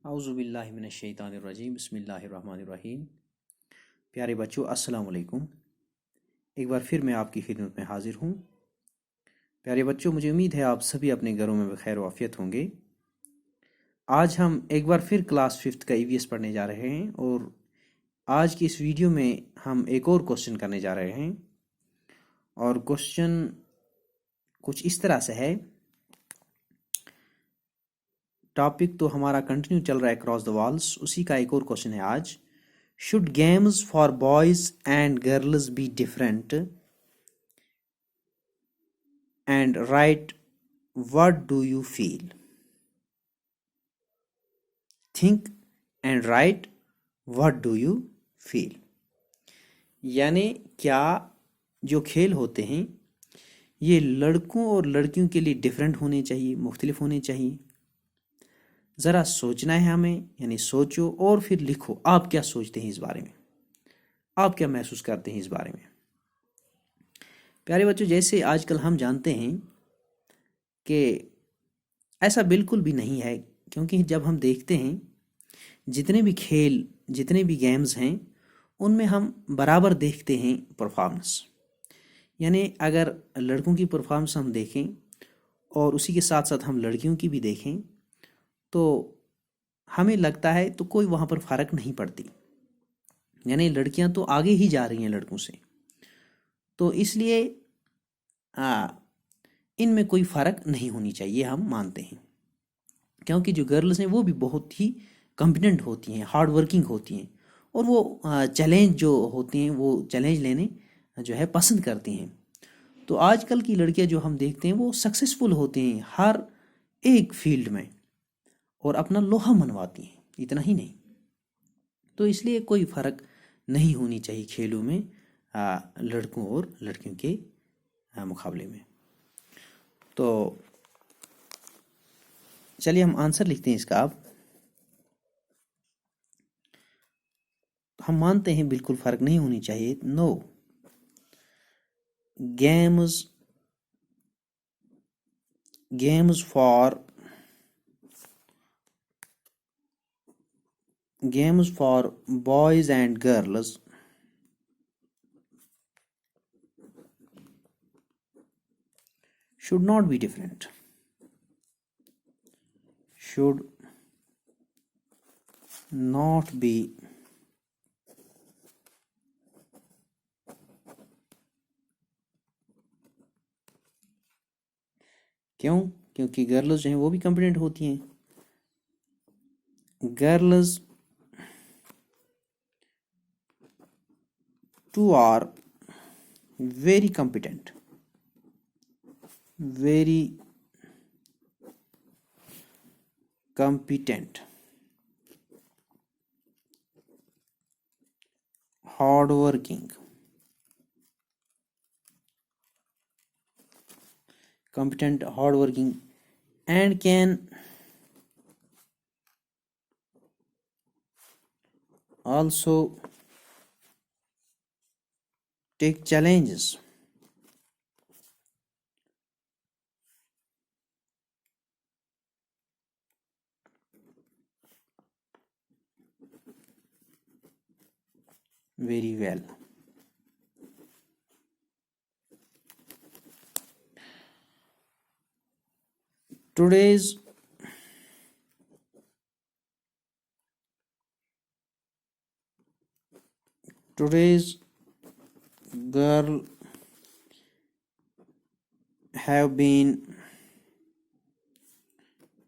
औज़ुबिल्लाहि मिनश्शैतानिर्रजीम बिस्मिल्लाहिर्रहमानिर्रहीम। प्यारे बच्चों, अस्सलाम वालेकुम। एक बार फिर मैं आपकी खिदमत में हाजिर हूँ। प्यारे बच्चों, मुझे उम्मीद है आप सभी अपने घरों में बखैर वाफियत होंगे। आज हम एक बार फिर क्लास 5th का ईवीएस पढ़ने जा रहे हैं और आज की इस वीडियो में हम एक और क्वेश्चन करने जा रहे हैं। और क्वेश्चन कुछ इस तरह से है। टॉपिक तो हमारा कंटिन्यू चल रहा है क्रॉस द वॉल्स, उसी का एक और क्वेश्चन है आज। Should games for boys and girls be different? And write, what do you feel? Think and write, what do you feel? यानी क्या जो खेल होते हैं ये लड़कों और लड़कियों के लिए डिफरेंट होने चाहिए, मुख्तलिफ होने चाहिए। ज़रा सोचना है हमें, यानी सोचो और फिर लिखो आप क्या सोचते हैं इस बारे में, आप क्या महसूस करते हैं इस बारे में। प्यारे बच्चों, जैसे आजकल हम जानते हैं कि ऐसा बिल्कुल भी नहीं है, क्योंकि जब हम देखते हैं जितने भी खेल, जितने भी गेम्स हैं, उनमें हम बराबर देखते हैं परफॉर्मेंस। यानी अगर लड़कों की परफॉर्मेंस हम देखें और उसी के साथ साथ हम लड़कियों की भी देखें तो हमें लगता है तो कोई वहाँ पर फ़र्क नहीं पड़ती। यानी लड़कियाँ तो आगे ही जा रही हैं लड़कों से, तो इसलिए इनमें कोई फ़र्क नहीं होनी चाहिए, हम मानते हैं। क्योंकि जो गर्ल्स हैं वो भी बहुत ही कॉम्पिटेंट होती हैं, हार्ड वर्किंग होती हैं और वो चैलेंज जो होती हैं वो चैलेंज लेने जो है पसंद करती हैं। तो आजकल की लड़कियां जो हम देखते हैं वो सक्सेसफुल होती हैं हर एक फील्ड में और अपना लोहा मनवाती हैं, इतना ही नहीं। तो इसलिए कोई फ़र्क नहीं होनी चाहिए खेलों में लड़कों और लड़कियों के मुकाबले में। तो चलिए हम आंसर लिखते हैं इसका। अब हम मानते हैं बिल्कुल फ़र्क नहीं होनी चाहिए। No, games for boys and girls should not be different. Should not be क्यों? क्योंकि गर्ल्स जो हैं वो भी कॉम्पिटेंट होती हैं। Girls too are very competent, hard working, and can also take challenges. Very well. Today's girl have been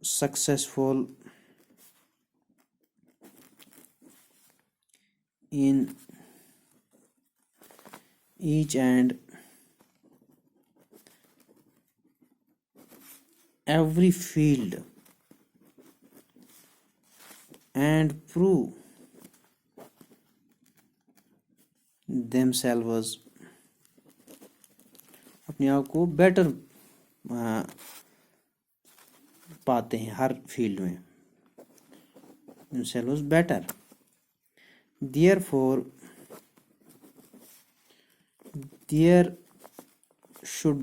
successful in each and every field and prove themselves, अपने आप को बेटर पाते हैं हर फील्ड में, themselves better. Therefore there should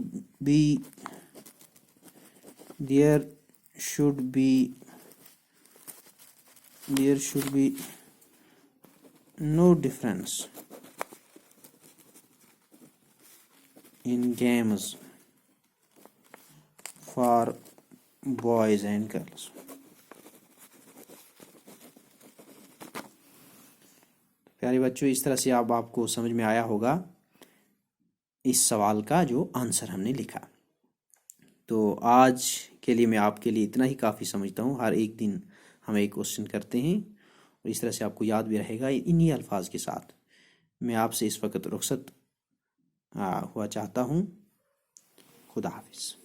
be there should be no difference in games for boys and girls. प्यारे बच्चों, इस तरह से अब आपको समझ में आया होगा इस सवाल का जो आंसर हमने लिखा। तो आज के लिए मैं आपके लिए इतना ही काफ़ी समझता हूँ। हर एक दिन हम एक क्वेश्चन करते हैं और इस तरह से आपको याद भी रहेगा इन्हीं अल्फाज के साथ। मैं आपसे इस वक्त रुखसत हुआ चाहता हूँ। खुदा हाफिज़।